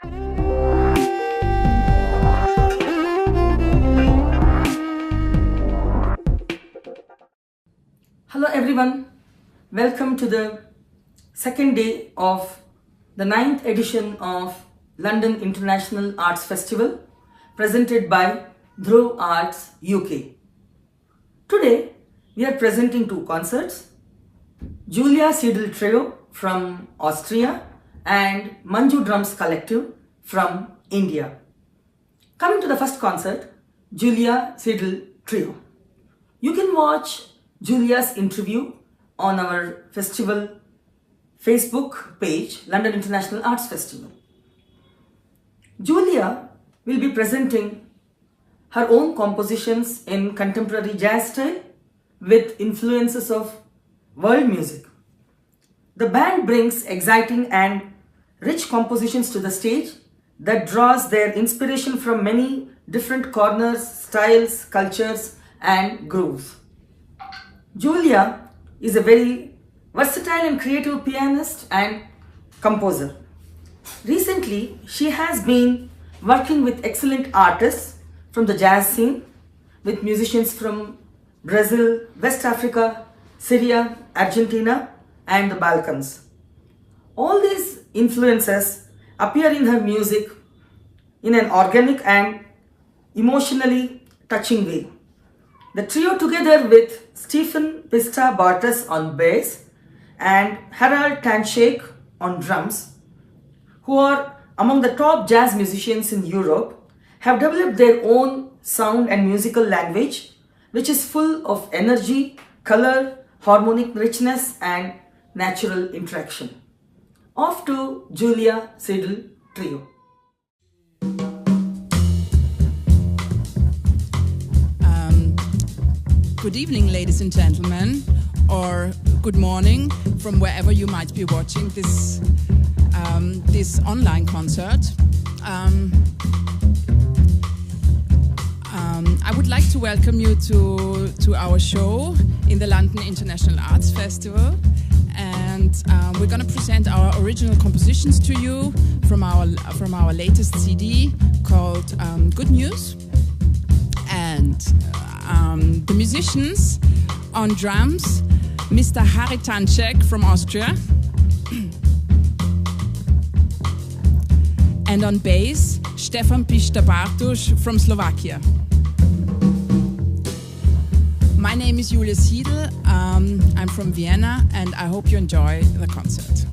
Hello everyone, welcome to the second day of the 9th edition of London International Arts Festival presented by Dhruv Arts UK. Today we are presenting two concerts, Julia Siedl Trio from Austria and Manju Drums Collective from India. Coming to the first concert, Julia Siedl Trio. You can watch Julia's interview on our festival Facebook page, London International Arts Festival. Julia will be presenting her own compositions in contemporary jazz style with influences of world music. The band brings exciting and rich compositions to the stage that draws their inspiration from many different corners, styles, cultures and grooves. Julia is a very versatile and creative pianist and composer. Recently, she has been working with excellent artists from the jazz scene, with musicians from Brazil, West Africa, Syria, Argentina, and the Balkans. All these influences appear in her music in an organic and emotionally touching way. The trio, together with Stefan Pista Bartus on bass and Harald Tanschek on drums, who are among the top jazz musicians in Europe, have developed their own sound and musical language, which is full of energy, color, harmonic richness and natural interaction. Off to Julia Siedl Trio. Good evening, ladies and gentlemen, or good morning from wherever you might be watching this this online concert. I would like to welcome you to our show in the London International Arts Festival, and we're going to present our original compositions to you from our latest CD called Good News. And the musicians on drums, Mr. Harald Tanschek from Austria, and on bass, Stefan Pista Bartus from Slovakia. My name is Julia Siedl, I'm from Vienna, and I hope you enjoy the concert.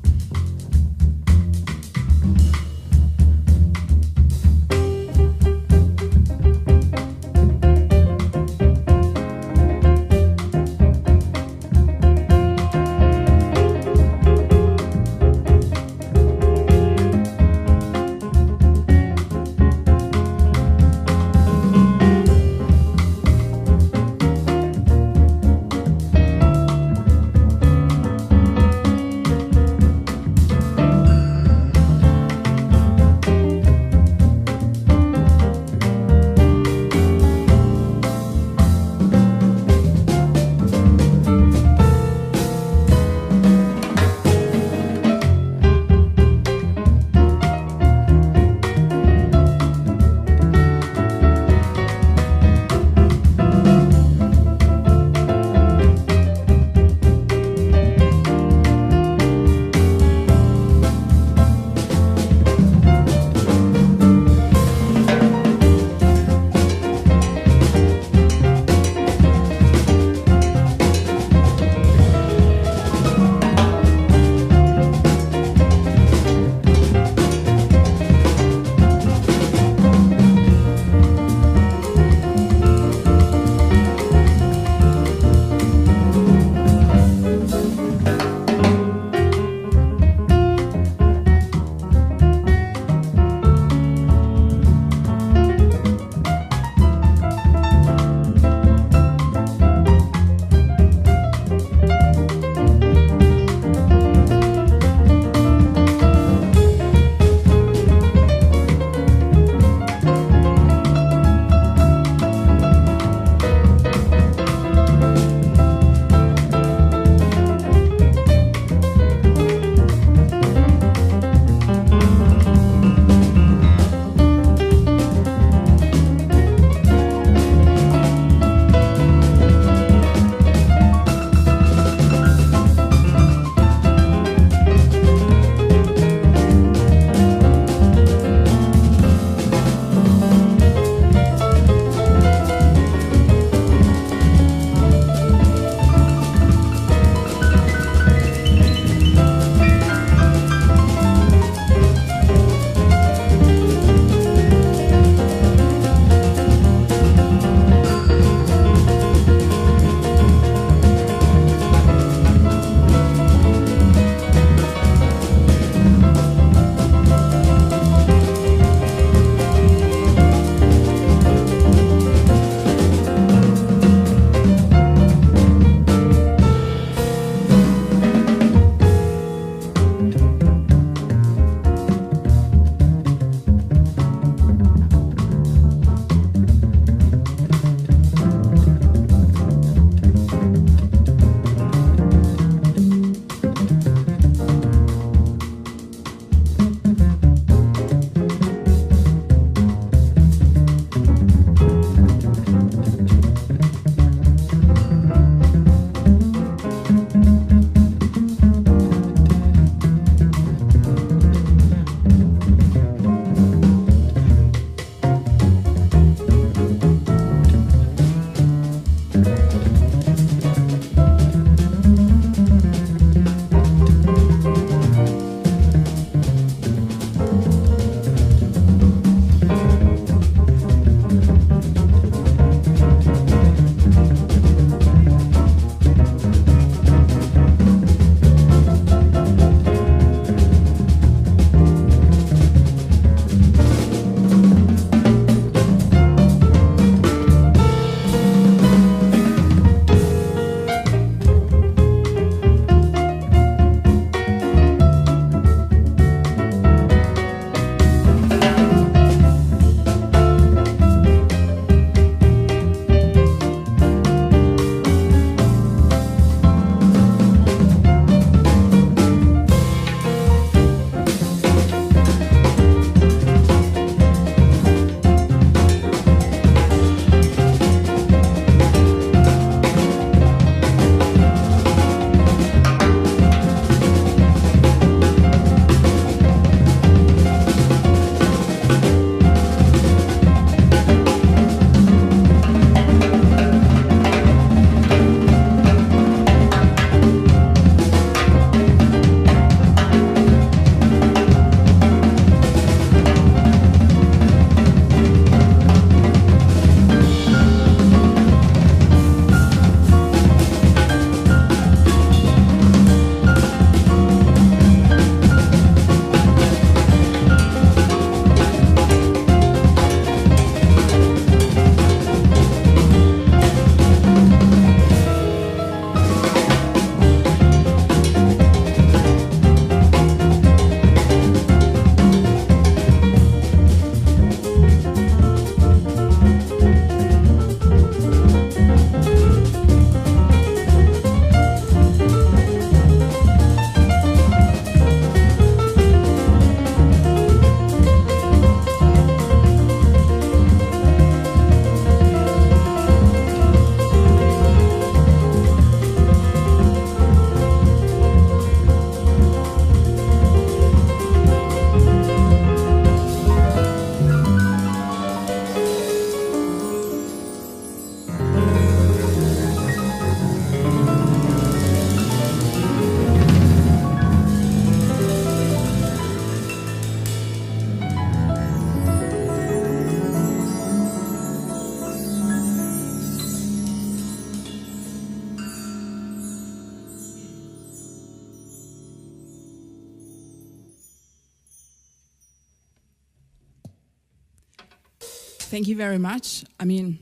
thank you very much. I mean,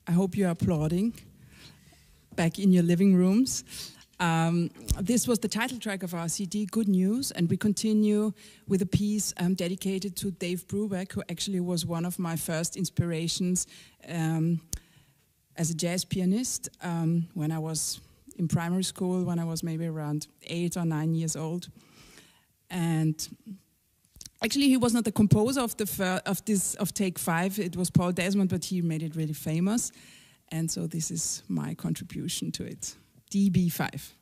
I hope you're applauding back in your living rooms. This was the title track of our CD, Good News, and we continue with a piece dedicated to Dave Brubeck, who actually was one of my first inspirations as a jazz pianist when I was in primary school, when I was maybe around 8 or 9 years old. And actually, he was not the composer of Take 5. It was Paul Desmond, but he made it really famous. And so this is my contribution to it. DB5.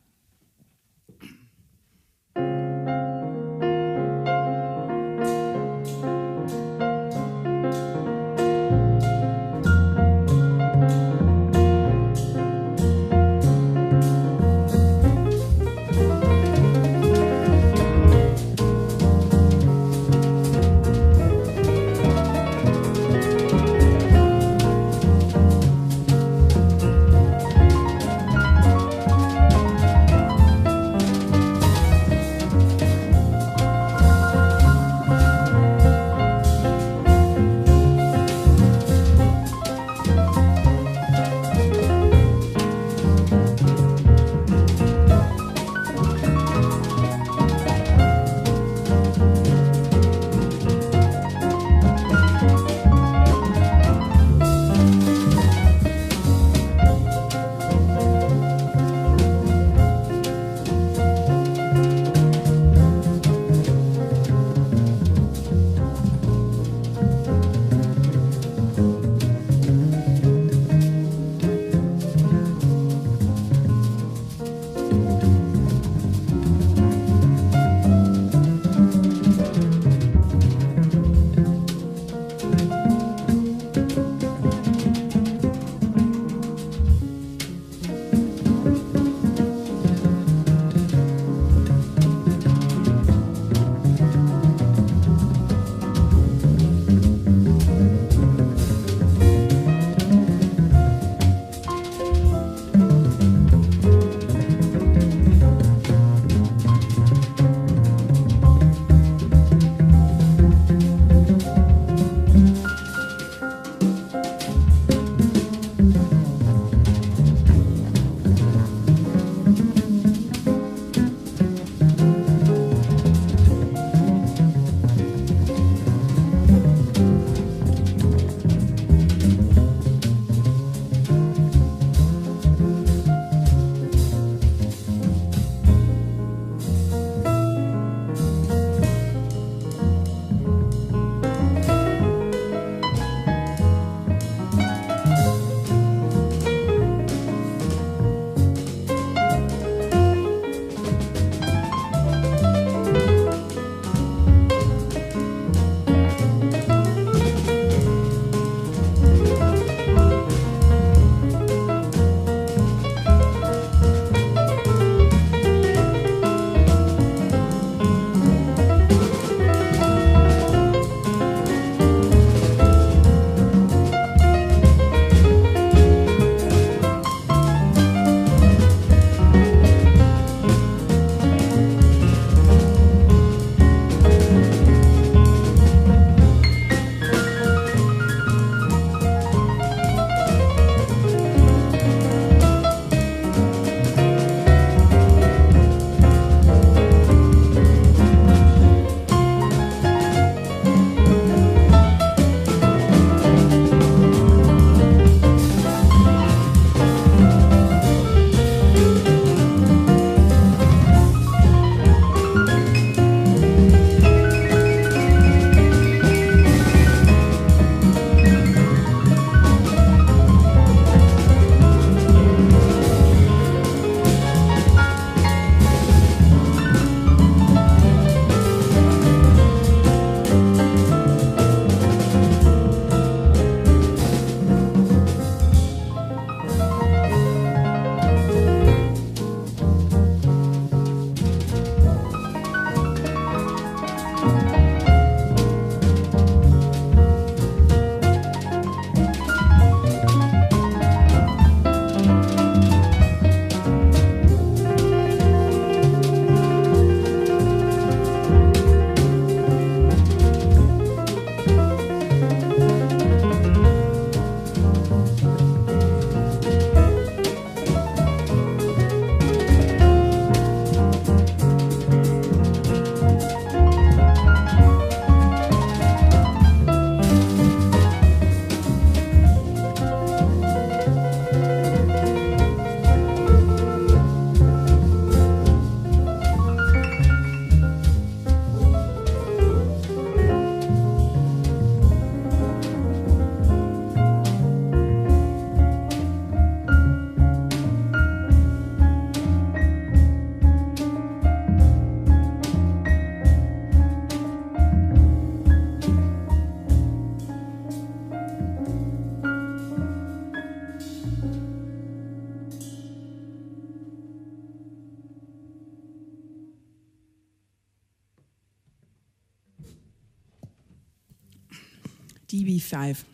DB5.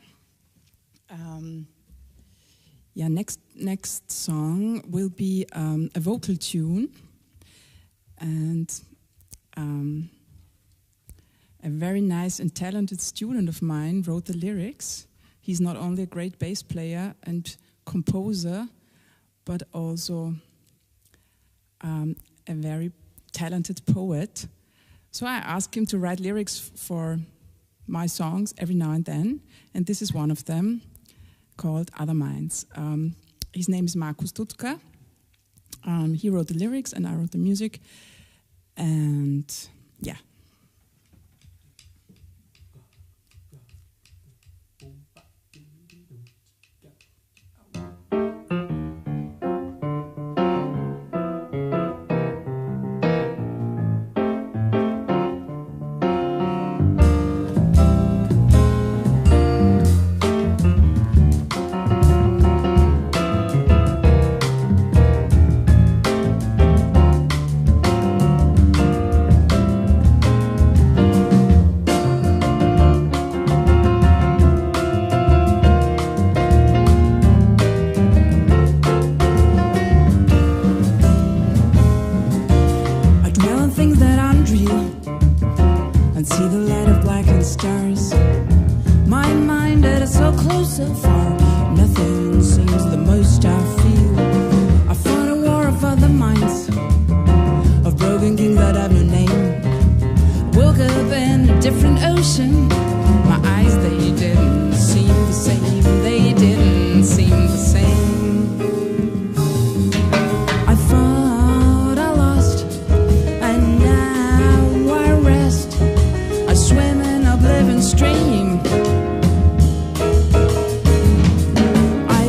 Yeah, next song will be a vocal tune, and a very nice and talented student of mine wrote the lyrics. He's not only a great bass player and composer, but also a very talented poet. So I asked him to write lyrics for my songs every now and then, and this is one of them, called Other Minds. His name is Markus Dutka. He wrote the lyrics and I wrote the music, and yeah. I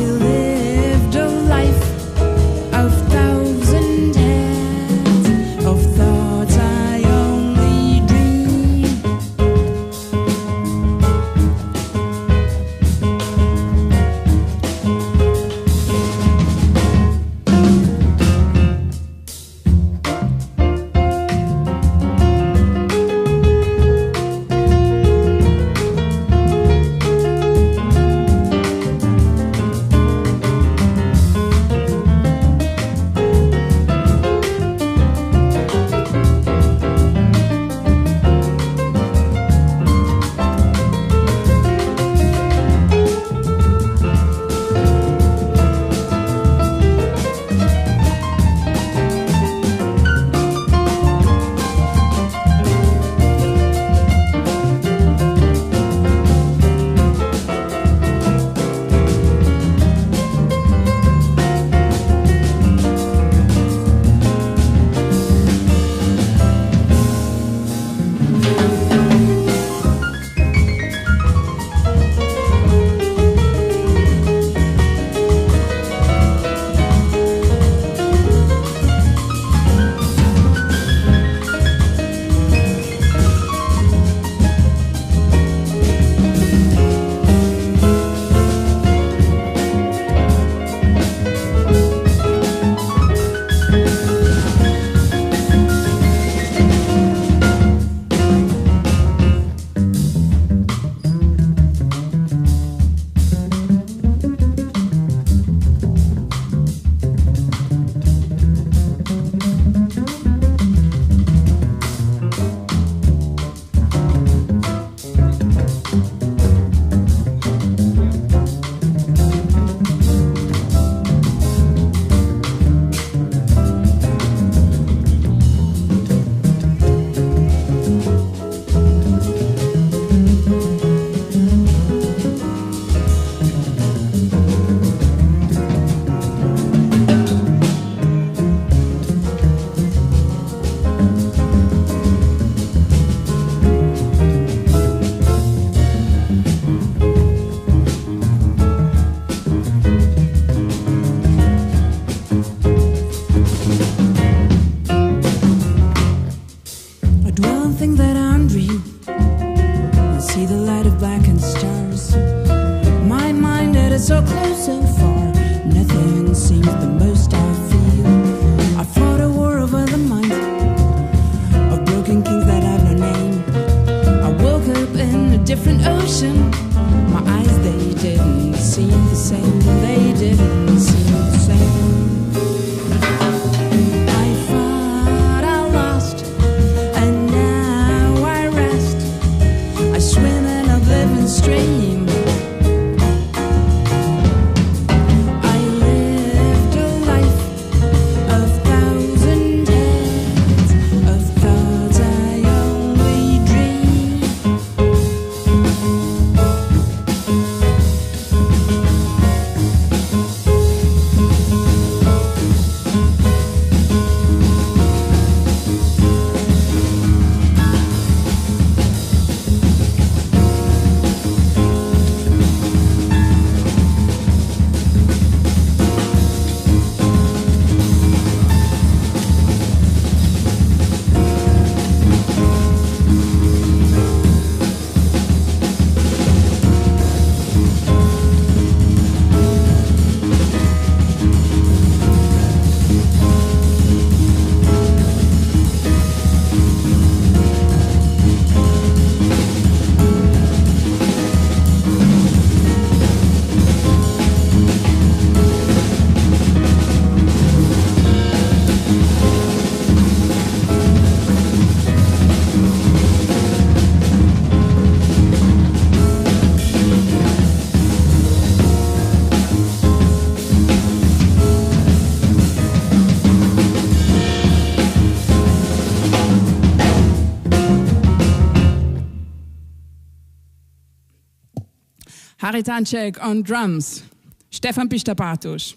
Harald Tanschek on drums, Stefan Pista Bartus.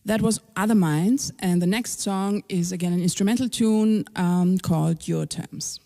That was Other Minds, and the next song is again an instrumental tune called Your Terms.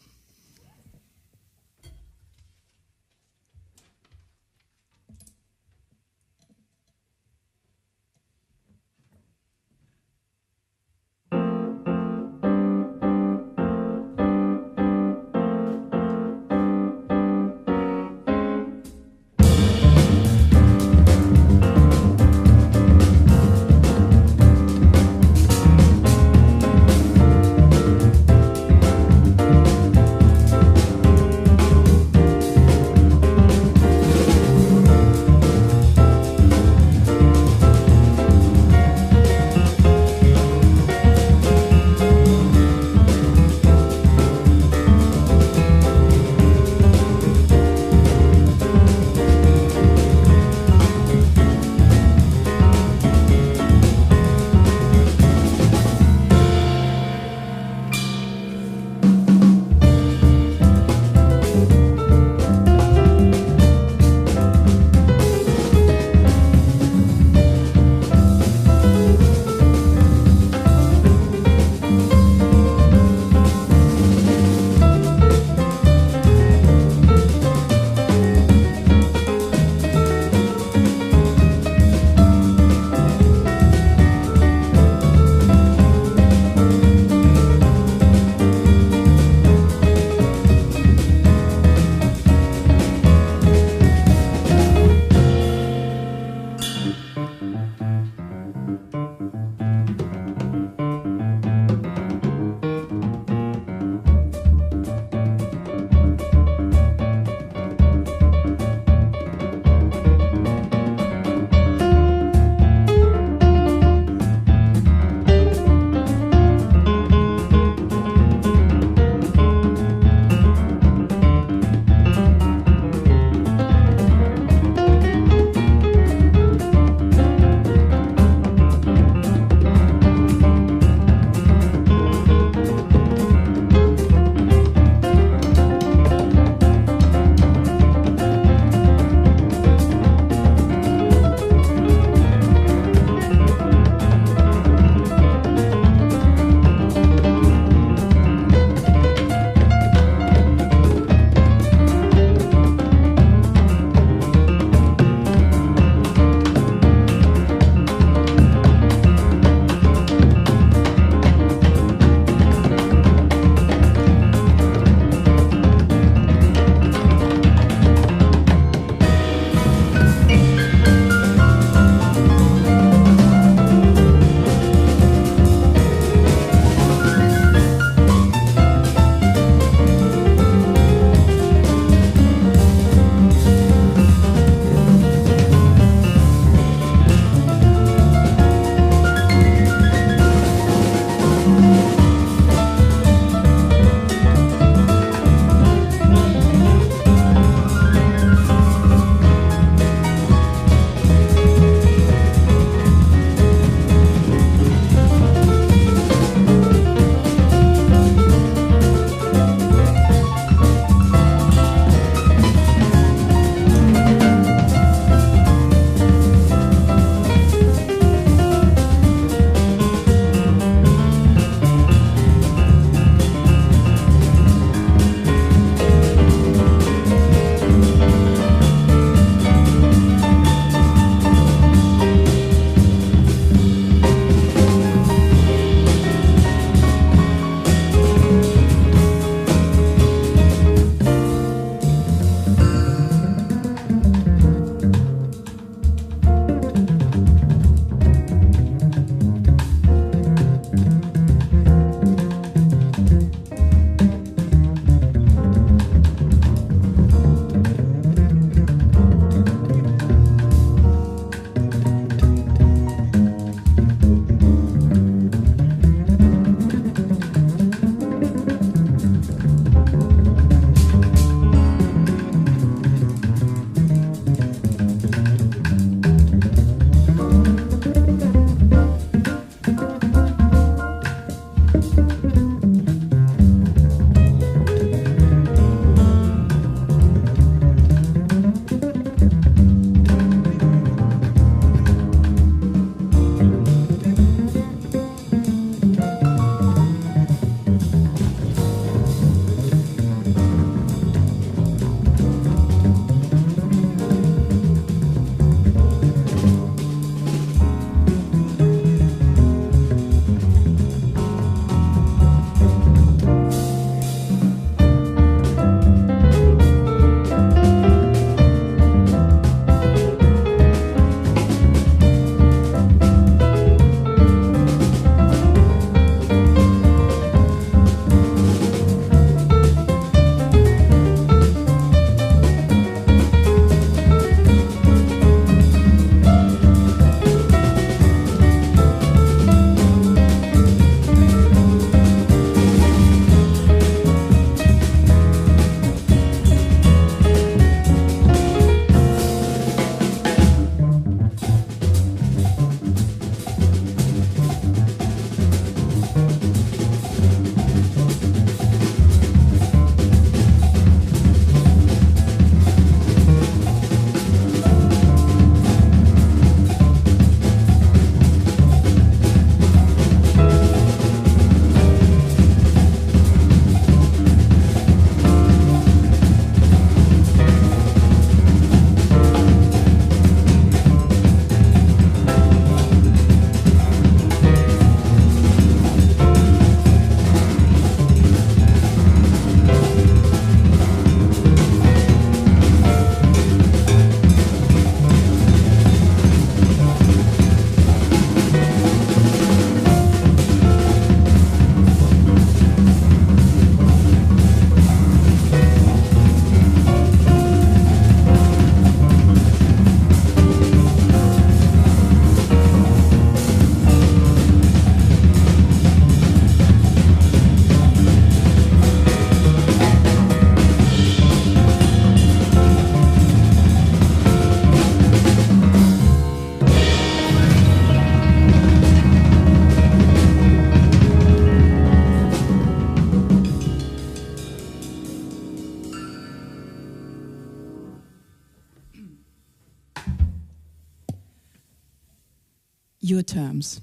your terms.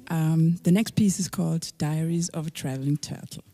The next piece is called Diaries of a Traveling Turtle.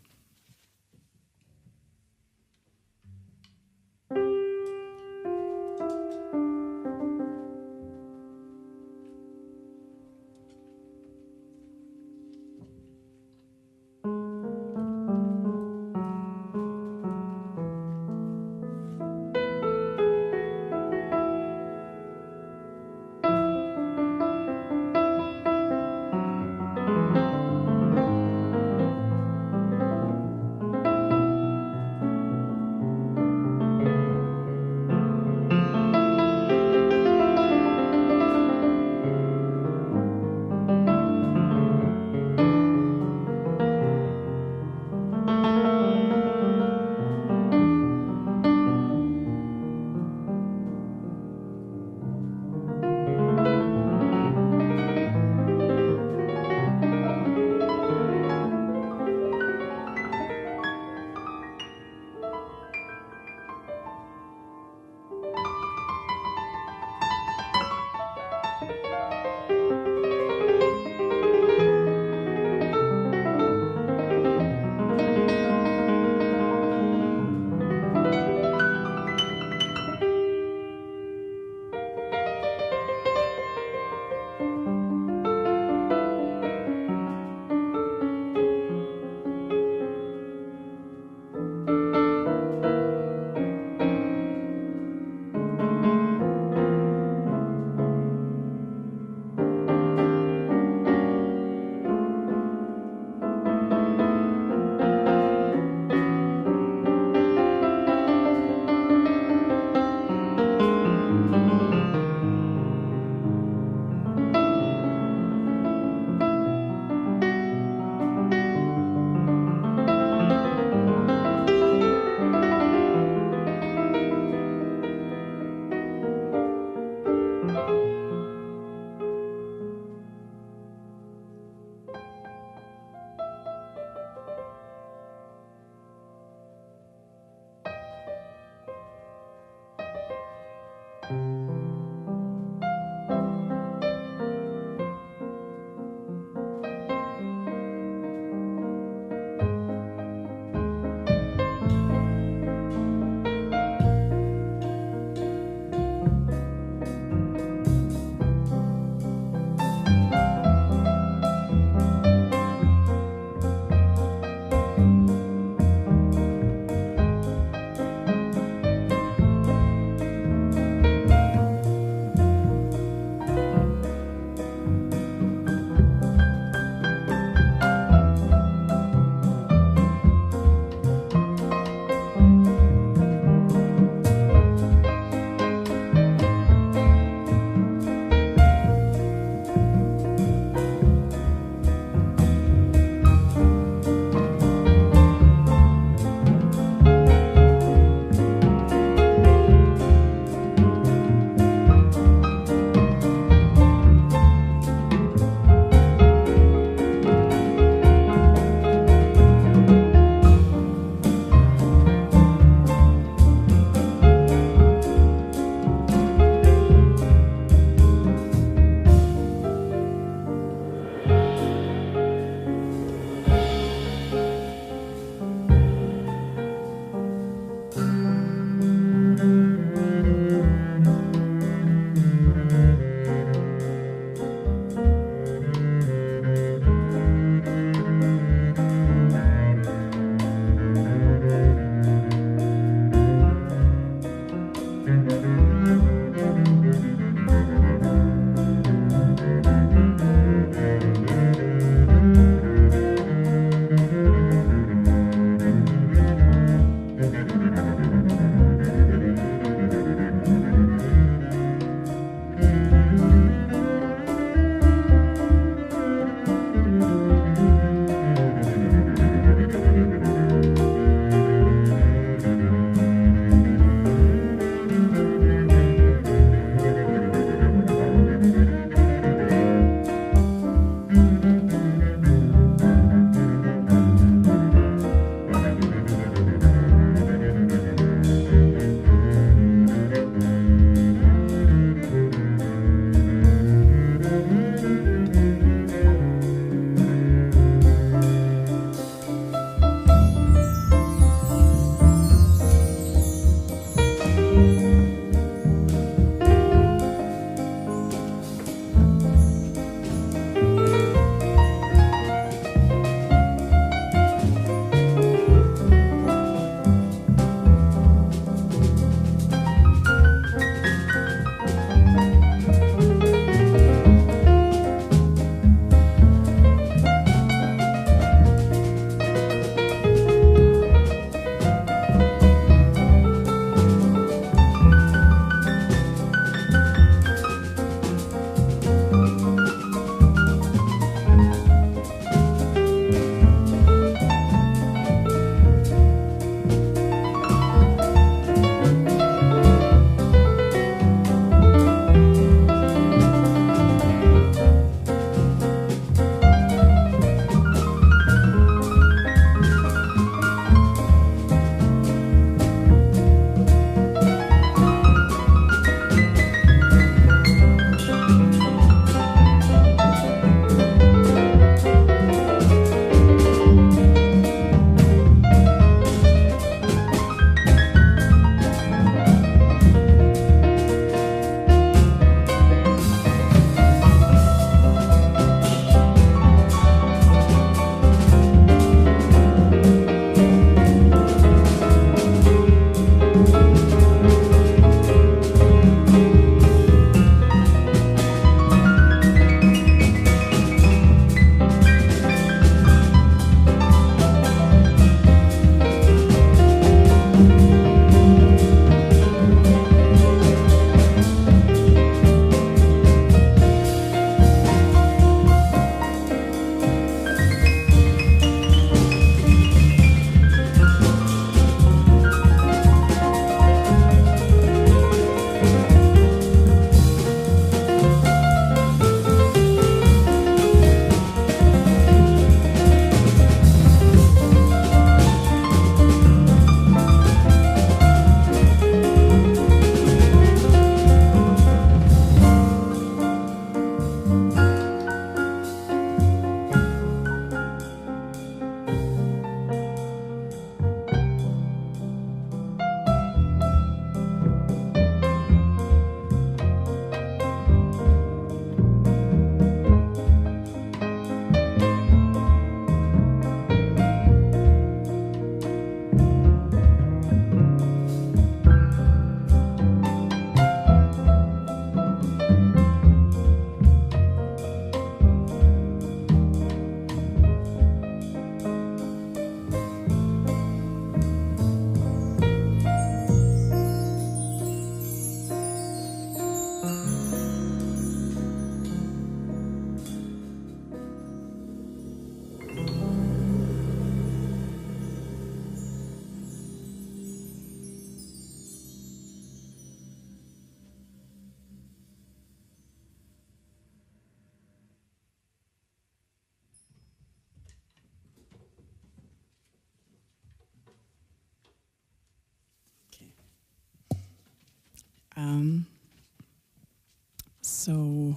So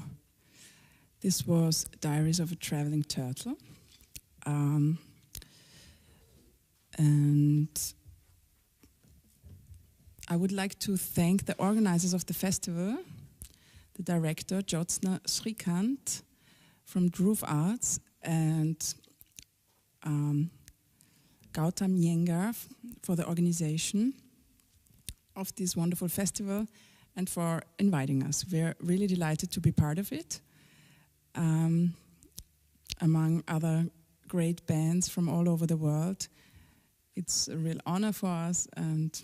this was Diaries of a Traveling Turtle. And I would like to thank the organizers of the festival, the director, Jyotsna Shrikant from Groove Arts, and Gautam Yengar for the organization of this wonderful festival and for inviting us. We're really delighted to be part of it, among other great bands from all over the world. It's a real honor for us, and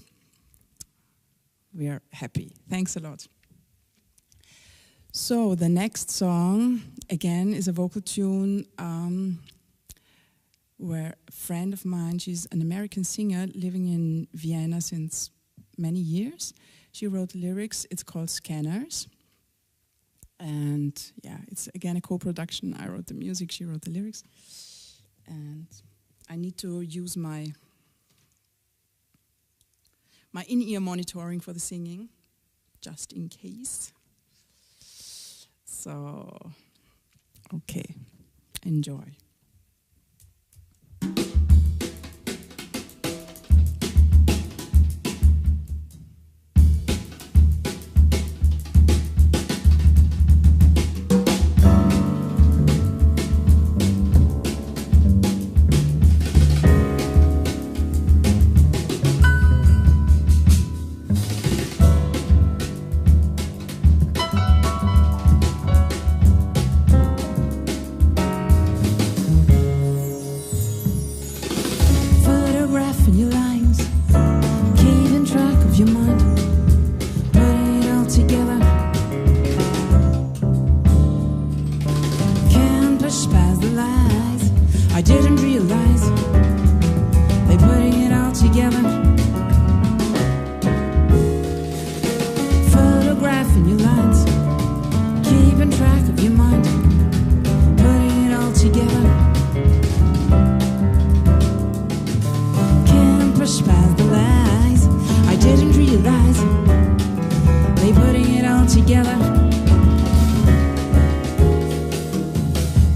we are happy. Thanks a lot. So the next song, again, is a vocal tune where a friend of mine, she's an American singer living in Vienna since many years. She wrote lyrics. It's called Scanners. And yeah, it's again a co-production. I wrote the music, she wrote the lyrics. And I need to use my in-ear monitoring for the singing, just in case. So, okay, enjoy.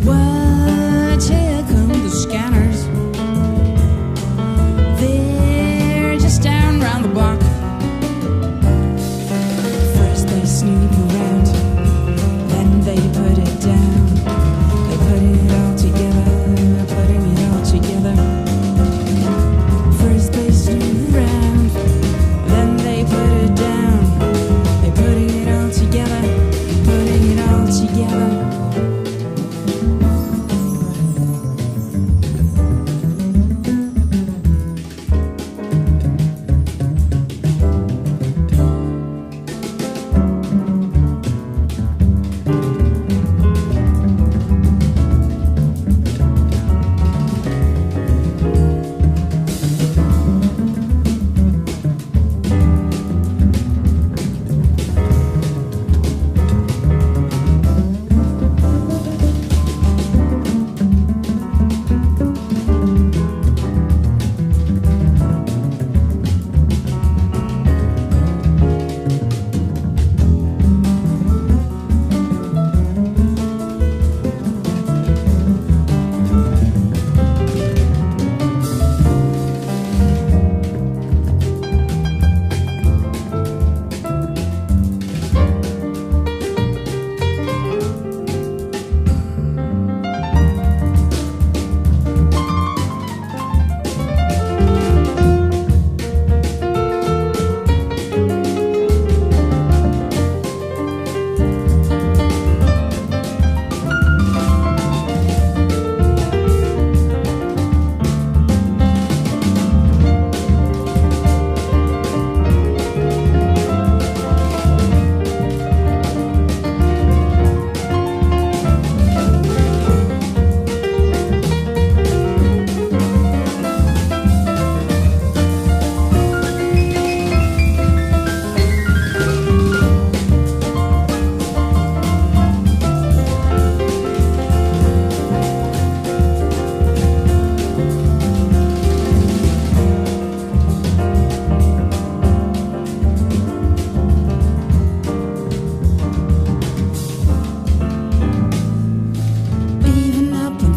Watch, here come the scanners.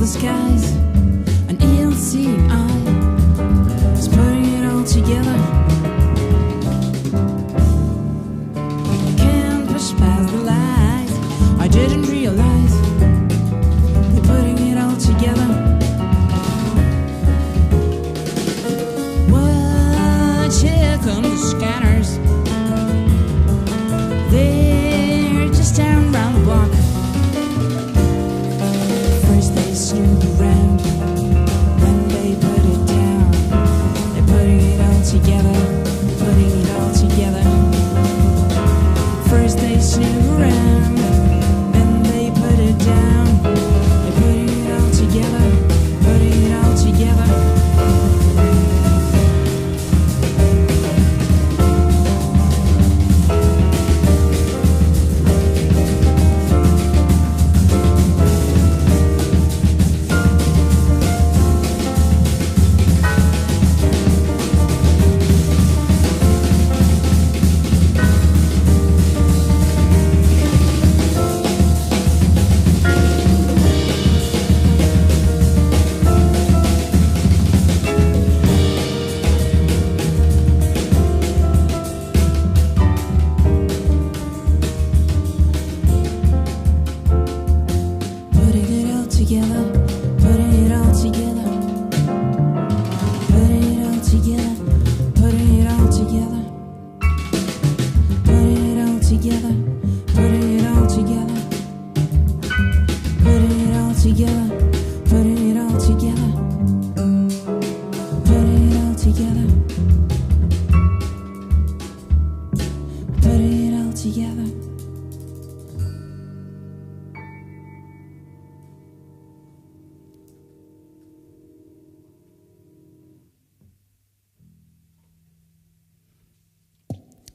the skies, an ill-seeing eye is putting it all together. I can't push past the lies, I didn't realize they're putting it all together. Watch, here come the scanners. They're just down round the block. First they snoop around, then they put it down. They're putting it all together, putting it all together. First they snoop around, then they put it down. They're putting it all together, putting it all together.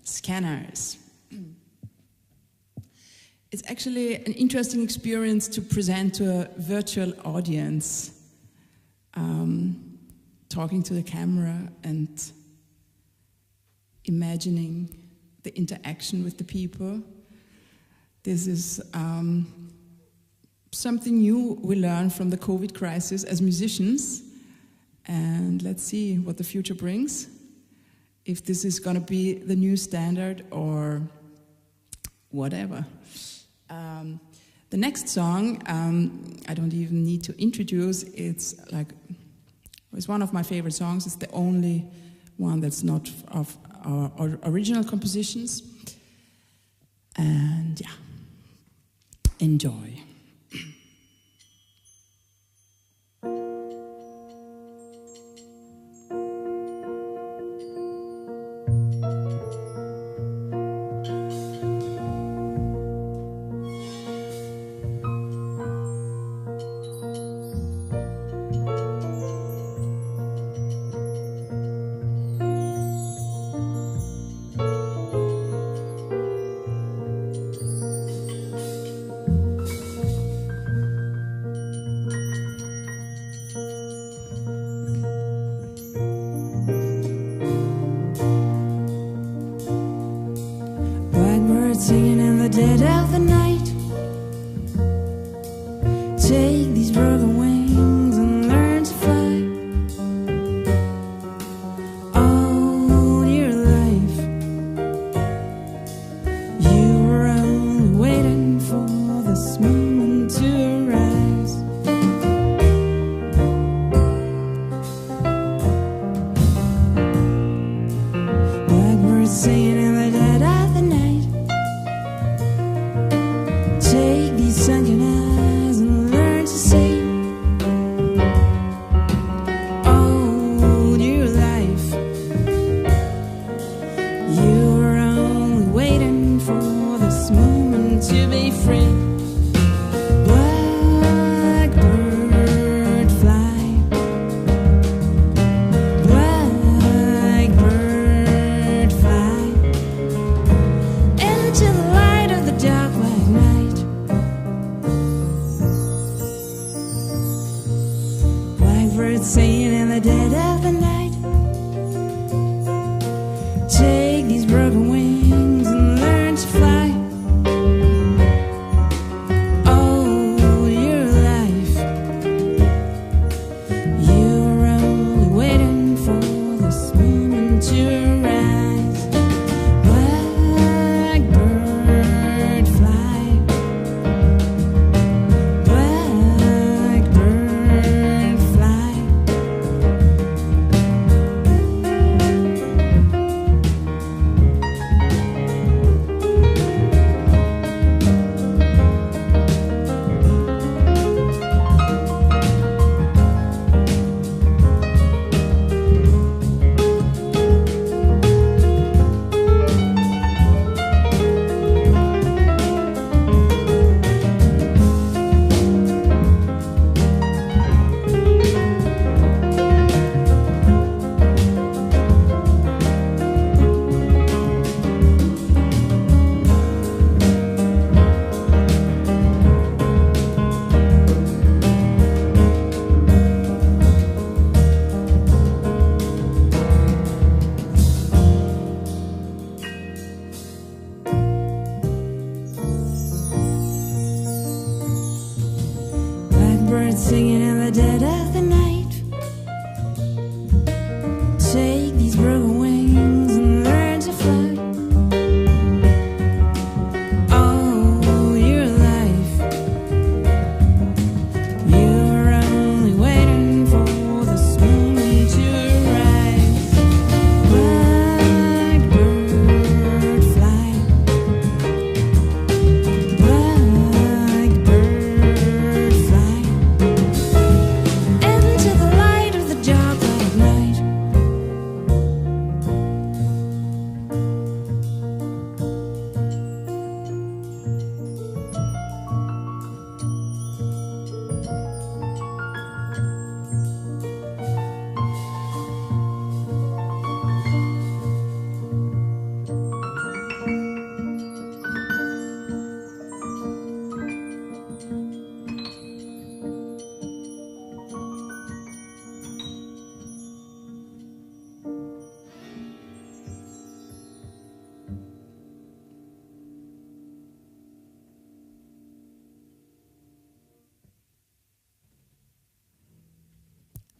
Scanners. It's actually an interesting experience to present to a virtual audience, talking to the camera and imagining the interaction with the people. This is something new we learn from the COVID crisis as musicians, and let's see what the future brings. If this is going to be the new standard or whatever. The next song, I don't even need to introduce. It's one of my favorite songs. It's the only one that's not of our original compositions. And yeah, enjoy. Singing in the dead of the night. Take these broken wings and learn to fly. All your life you were only waiting for this moment to arise. Blackbirds singing in the dead of the night. Take these sunken eyes and learn to see. All your life you were only waiting for this moment to be free. Blackbird fly, blackbird fly into the light of the dark white night. Blackbirds singing in the dead of the night. Take these broken wings and learn to fly. All your life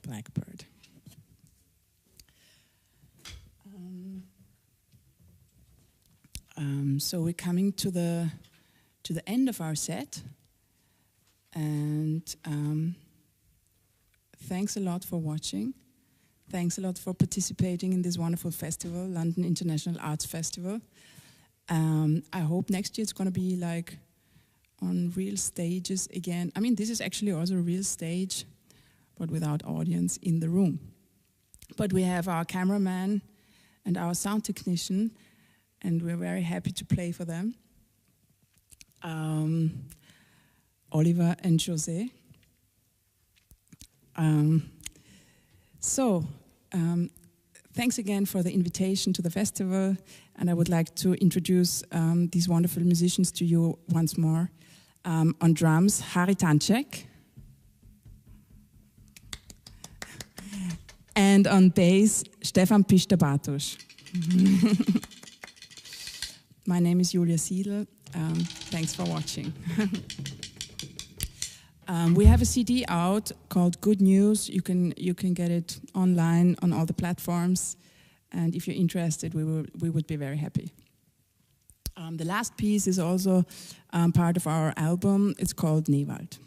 Blackbird. So we're coming to the end of our set, and thanks a lot for watching. Thanks a lot for participating in this wonderful festival, London International Arts Festival. I hope next year it's going to be like on real stages again. I mean, this is actually also a real stage, but without audience in the room. But we have our cameraman and our sound technician, and we're very happy to play for them. Oliver and Jose. Thanks again for the invitation to the festival, and I would like to introduce these wonderful musicians to you once more. On drums, Harald Tanschek. And on bass, Stefan Pista Bartus. My name is Julia Siedl. Thanks for watching. We have a CD out called Good News. You can get it online on all the platforms, and if you're interested, we would be very happy. The last piece is also part of our album. It's called Newald.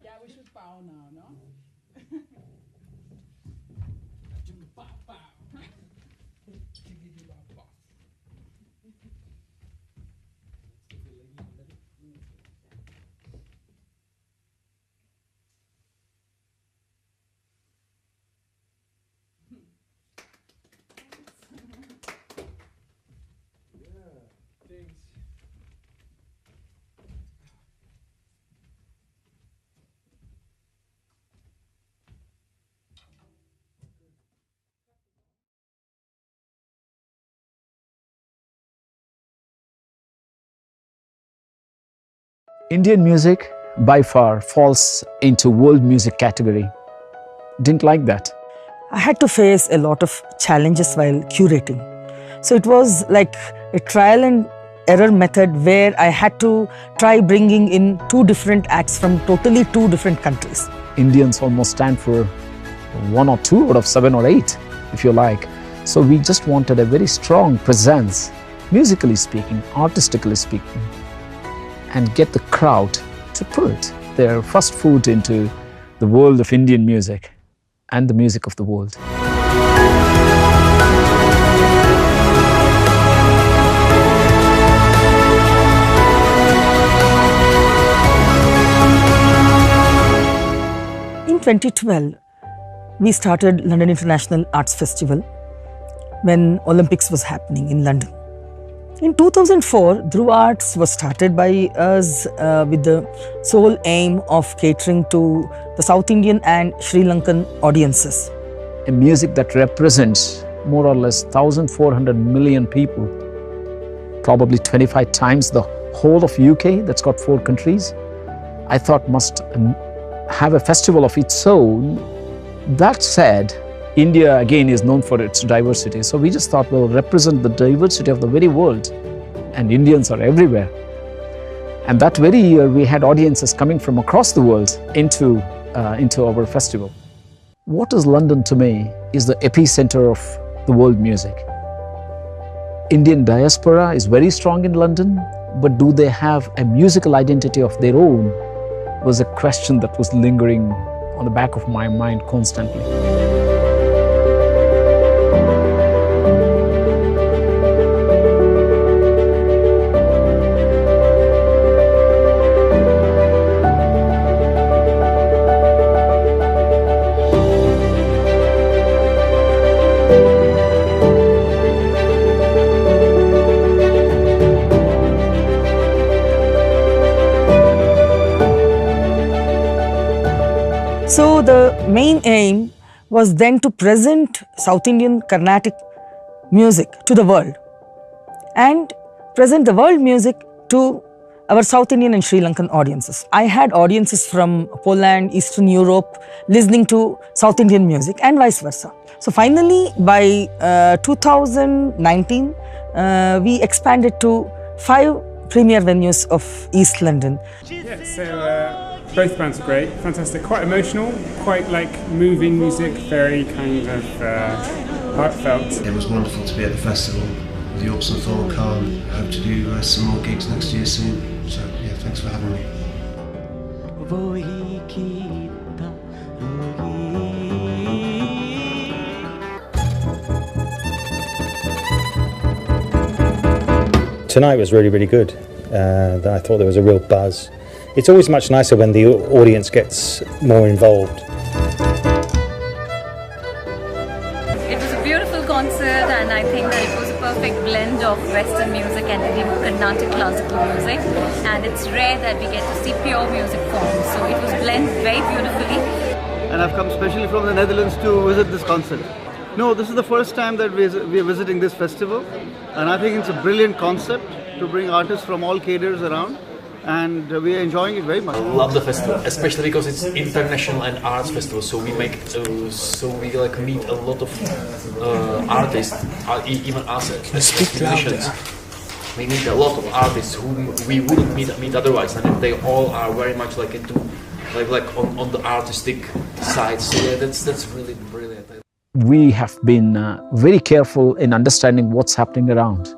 Yeah, we should bow now, no? Indian music by far falls into world music category. Didn't like that. I had to face a lot of challenges while curating. So it was like a trial and error method where I had to try bringing in two different acts from totally two different countries. Indians almost stand for 1 or 2 out of 7 or 8, if you like. So we just wanted a very strong presence, musically speaking, artistically speaking, and get the crowd to put their first foot into the world of Indian music and the music of the world. In 2012, we started London International Arts Festival when Olympics was happening in London. In 2004, Dhruv Arts was started by us with the sole aim of catering to the South Indian and Sri Lankan audiences. A music that represents more or less 1,400 million people, probably 25 times the whole of UK, that's got 4 countries, I thought must have a festival of its own. That said, India again is known for its diversity. So we just thought we'll represent the diversity of the very world, and Indians are everywhere. And that very year we had audiences coming from across the world into our festival. What is London to me is the epicenter of the world music. Indian diaspora is very strong in London, but do they have a musical identity of their own was a question that was lingering on the back of my mind constantly. So the main aim was then to present South Indian Carnatic music to the world and present the world music to our South Indian and Sri Lankan audiences. I had audiences from Poland, Eastern Europe listening to South Indian music and vice versa. So finally by 2019, we expanded to 5 premier venues of East London. Yeah, so both bands are great, fantastic, quite emotional, quite like moving music, very kind of heartfelt. It was wonderful to be at the festival with the Yorks and Thorn Khan. Hope to do some more gigs next year soon. So yeah, thanks for having me. Tonight was really, really good. I thought there was a real buzz. It's always much nicer when the audience gets more involved. It was a beautiful concert, and I think that it was a perfect blend of Western music and Indian Carnatic classical music. And it's rare that we get to see pure music forms, so it was blended very beautifully. And I've come specially from the Netherlands to visit this concert. No, this is the first time that we are visiting this festival, and I think it's a brilliant concept to bring artists from all cadres around. And we are enjoying it very much. Love the festival, especially because it's international and arts festival. So we make, so we like meet a lot of artists, even us as musicians. We meet a lot of artists who we wouldn't meet otherwise, and they all are very much like into, like on the artistic side. So yeah, that's really brilliant. We have been very careful in understanding what's happening around.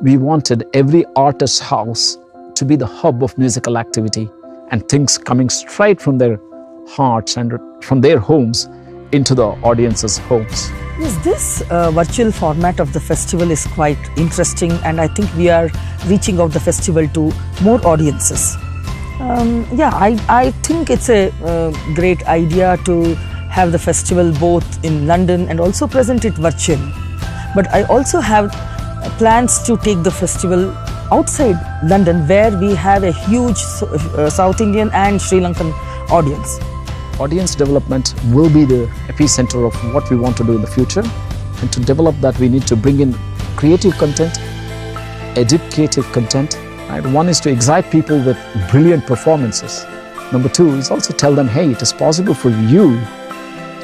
We wanted every artist's house to be the hub of musical activity, and things coming straight from their hearts and from their homes into the audience's homes. Yes, this virtual format of the festival is quite interesting, and I think we are reaching out the festival to more audiences. I think it's a great idea to have the festival both in London and also present it virtually. But I also have plans to take the festival outside London, where we have a huge South Indian and Sri Lankan audience. Audience development will be the epicenter of what we want to do in the future. And to develop that, we need to bring in creative content, educative content. Right? One is to excite people with brilliant performances. Number two is also tell them, hey, it is possible for you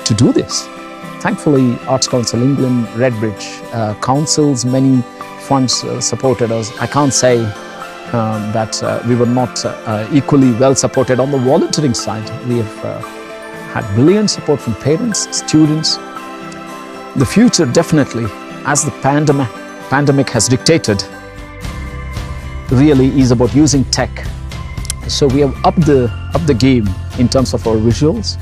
to do this. Thankfully, Arts Council England, Redbridge, councils, many funds supported us. I can't say that we were not equally well supported on the volunteering side. We have had brilliant support from parents, students. The future definitely, as the pandemic has dictated, really is about using tech. So we have upped the game in terms of our visuals,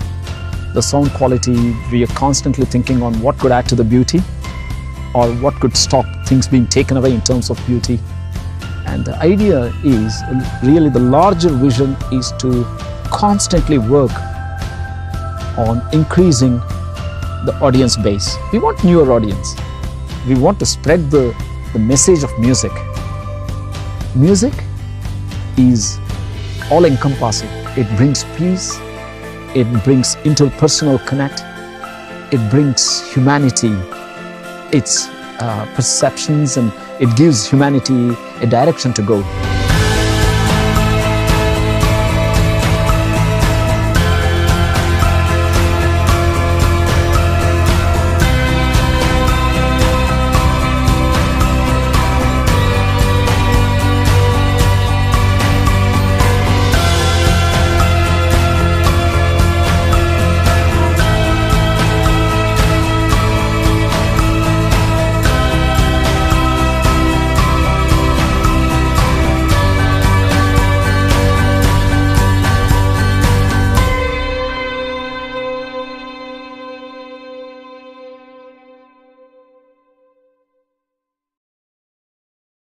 the sound quality. We are constantly thinking on what could add to the beauty or what could stop things being taken away in terms of beauty. And the idea is really, the larger vision is to constantly work on increasing the audience base. We want newer audience. We want to spread the message of music. Music is all-encompassing. It brings peace, it brings interpersonal connect, it brings humanity, its perceptions, and it gives humanity a direction to go.